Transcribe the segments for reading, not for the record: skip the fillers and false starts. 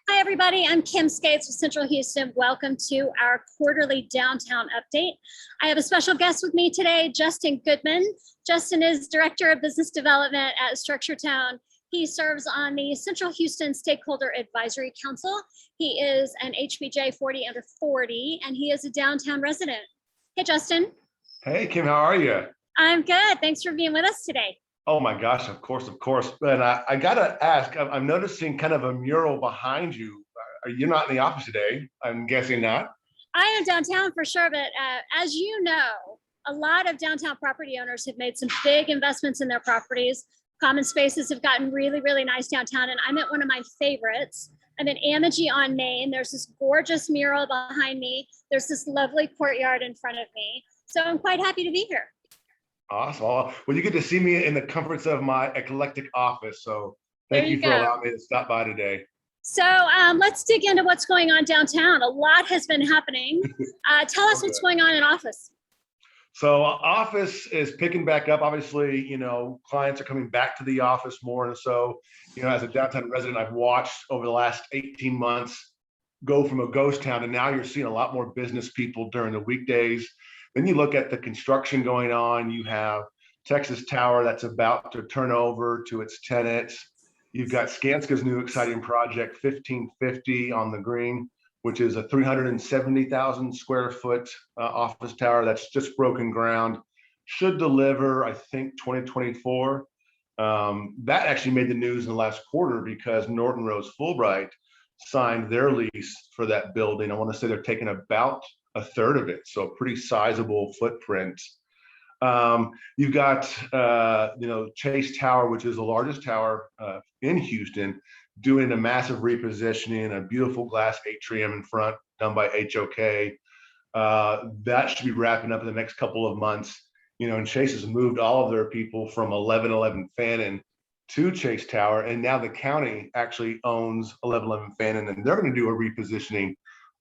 Hi, everybody. I'm Kim Scates with Central Houston. Welcome to our quarterly downtown update. I have a special guest with me today, Justin Goodman. Justin is Director of Business Development at Structure Town. He serves on the Central Houston Stakeholder Advisory Council. He is an HBJ 40 under 40, and he is a downtown resident. Hey, Justin. Hey, Kim, how are you? I'm good. Thanks for being with us today. Oh my gosh, of course, of course. And I gotta ask, I'm noticing kind of a mural behind you. Are you not in the office today? I'm guessing not. I am downtown for sure, but as you know, a lot of downtown property owners have made some big investments in their properties. Common spaces have gotten really, really nice downtown, and I'm at one of my favorites. I'm in Amagi on Main. There's this gorgeous mural behind me. There's this lovely courtyard in front of me. So I'm quite happy to be here. Awesome. Well, you get to see me in the comforts of my eclectic office. So thank you for allowing me to stop by today. So let's dig into what's going on downtown. A lot has been happening. Tell us what's going on in office. So office is picking back up. Obviously, clients are coming back to the office more. And so, as a downtown resident, I've watched over the last 18 months go from a ghost town to now you're seeing a lot more business people during the weekdays. Then you look at the construction going on. You have Texas Tower that's about to turn over to its tenants. You've got Skanska's new exciting project, 1550 on the green, which is a 370,000 square foot office tower that's just broken ground. Should deliver, I think, 2024. That actually made the news in the last quarter because Norton Rose Fulbright signed their lease for that building. I want to say they're taking about a third of it, so a pretty sizable footprint. You've got Chase Tower, which is the largest tower in Houston, doing a massive repositioning, a beautiful glass atrium in front done by HOK. That should be wrapping up in the next couple of months. And Chase has moved all of their people from 1111 Fannin to Chase Tower, and now the county actually owns 1111 Fannin, and they're going to do a repositioning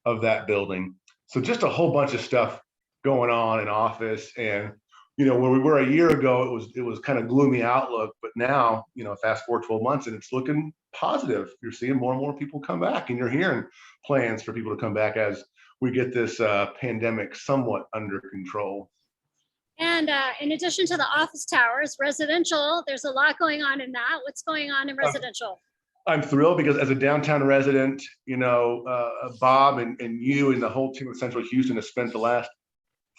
of that building. So just a whole bunch of stuff going on in office. And where we were a year ago, it was kind of gloomy outlook, but now, fast forward 12 months and it's looking positive. You're seeing more and more people come back, and you're hearing plans for people to come back as we get this pandemic somewhat under control. And in addition to the office towers, residential, there's a lot going on in that. What's going on in residential? I'm thrilled because as a downtown resident, Bob and you and the whole team of Central Houston has spent the last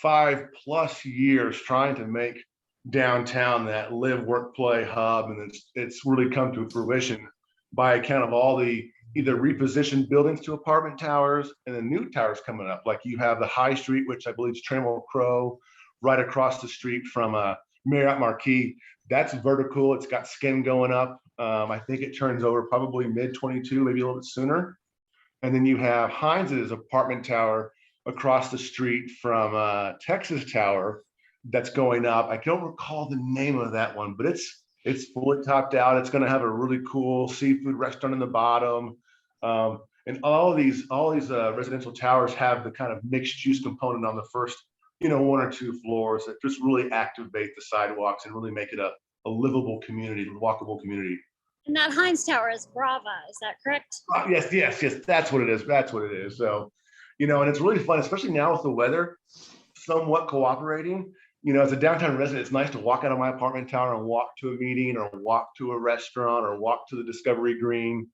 5+ years trying to make downtown that live, work, play hub. And it's really come to fruition by account of all the either repositioned buildings to apartment towers and the new towers coming up. Like you have the High Street, which I believe is Trammell Crow, right across the street from Marriott Marquis. That's vertical. It's got skin going up. I think it turns over probably mid-22, maybe a little bit sooner. And then you have Heinz's apartment tower across the street from Texas Tower that's going up. I don't recall the name of that one, but it's fully topped out. It's going to have a really cool seafood restaurant in the bottom. And all these residential towers have the kind of mixed use component on the first, 1 or 2 floors that just really activate the sidewalks and really make it a livable community, a walkable community. And that Heinz Tower is Brava, is that correct? Yes. That's what it is. So, and it's really fun, especially now with the weather somewhat cooperating. As a downtown resident, it's nice to walk out of my apartment tower and walk to a meeting or walk to a restaurant or walk to the Discovery Green.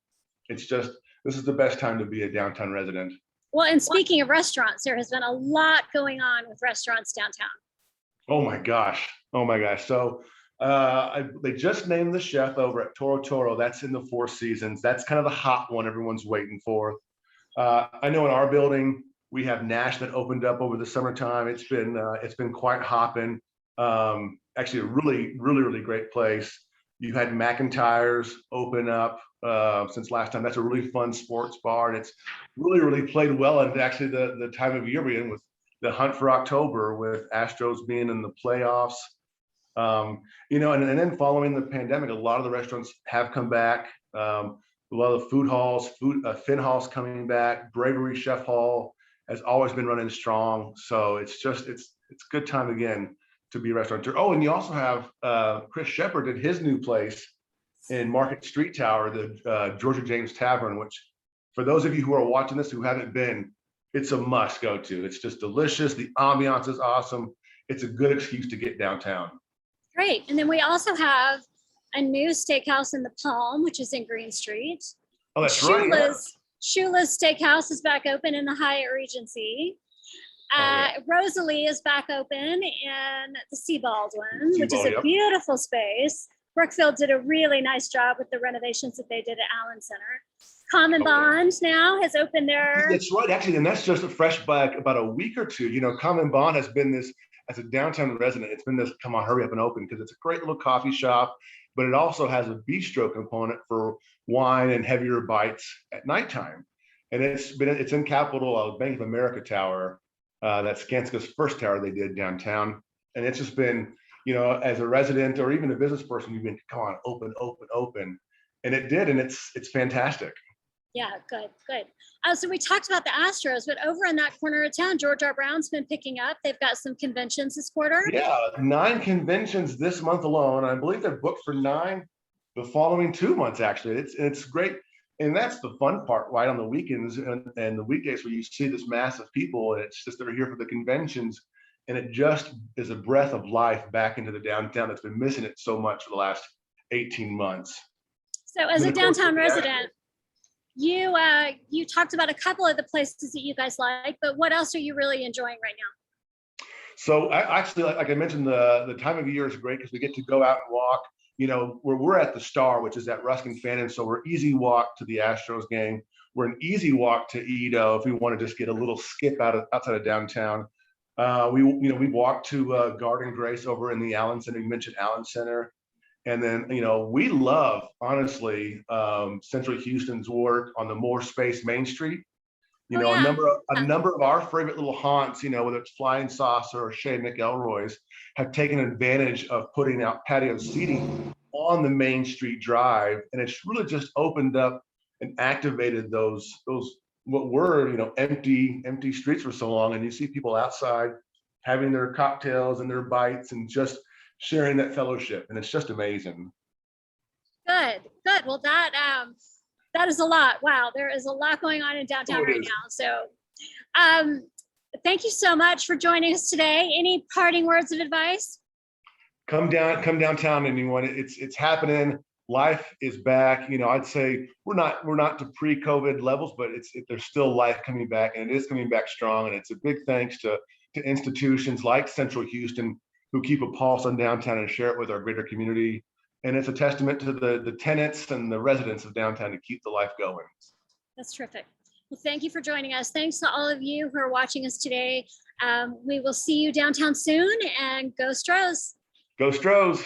It's just, this is the best time to be a downtown resident. Well, and speaking of restaurants, there has been a lot going on with restaurants downtown. Oh my gosh. So they just named the chef over at Toro Toro. That's in the Four Seasons. That's kind of the hot one everyone's waiting for. I know in our building, we have Nash that opened up over the summertime. It's been quite hopping. Actually, a really, really, really great place. You had McIntyre's open up since last time. That's a really fun sports bar, and it's really, really played well. And actually, the time of year we're in with the hunt for October, with Astros being in the playoffs. And then following the pandemic, a lot of the restaurants have come back. A lot of the food halls, Finn Hall's coming back. Bravery Chef Hall has always been running strong. So it's good time again to be a restaurateur. Oh, and you also have Chris Shepard at his new place in Market Street Tower, the Georgia James Tavern, which For those of you who are watching this who haven't been, it's a must go to. It's just delicious. The ambiance is awesome. It's a good excuse to get downtown. Great. And then we also have a new steakhouse in the Palm, which is in Green Street. Oh, that's right. Yeah. Shula's Steakhouse is back open in the Hyatt Regency. Rosalie is back open in the Baldwin, which is a beautiful space. Brookfield did a really nice job with the renovations that they did at Allen Center. Common Bond now has opened there. That's right, actually, and that's just fresh back about a week or two. Common Bond has been this, as a downtown resident, it's been this, come on, hurry up and open, because it's a great little coffee shop, but it also has a bistro component for wine and heavier bites at nighttime. And it's in Capitol Bank of America Tower, that's Skanska's first tower they did downtown. And it's just been, as a resident or even a business person, you've been, come on, open, open, open. And it did, and it's fantastic. Yeah, good. So we talked about the Astros, but over in that corner of town, George R. Brown's been picking up. They've got some conventions this quarter. Yeah, 9 conventions this month alone. I believe they're booked for 9 the following 2 months, actually. It's great. And that's the fun part, right? On the weekends and the weekdays where you see this mass of people, and it's just they're here for the conventions. And it just is a breath of life back into the downtown that's been missing it so much for the last 18 months. So as a downtown resident, you talked about a couple of the places that you guys like, but what else are you really enjoying right now? So actually, like I mentioned, the time of year is great because we get to go out and walk. Where we're at the Star, which is at Ruskin Fannin, so we're easy walk to the Astros game. We're an easy walk to Edo if we want to just get a little skip outside of downtown. We walk to Garden Grace over in the Allen Center. You mentioned Allen Center. And then, we love, honestly, Central Houston's work on the Moore Space Main Street. A number of our favorite little haunts, whether it's Flying Saucer or Chez McElroy's, have taken advantage of putting out patio seating on the Main Street Drive. And it's really just opened up and activated those what were, empty streets for so long. And you see people outside having their cocktails and their bites and just sharing that fellowship, and it's just amazing. Good. Well, that is a lot. Wow, there is a lot going on in downtown right now. So, thank you so much for joining us today. Any parting words of advice? Come downtown, anyone. It's happening. Life is back. I'd say we're not to pre-COVID levels, but there's still life coming back, and it is coming back strong. And it's a big thanks to institutions like Central Houston, who keep a pulse on downtown and share it with our greater community. And it's a testament to the tenants and the residents of downtown to keep the life going. That's terrific. Well, thank you for joining us. Thanks to all of you who are watching us today. We will see you downtown soon, and go Stros. Go Stros.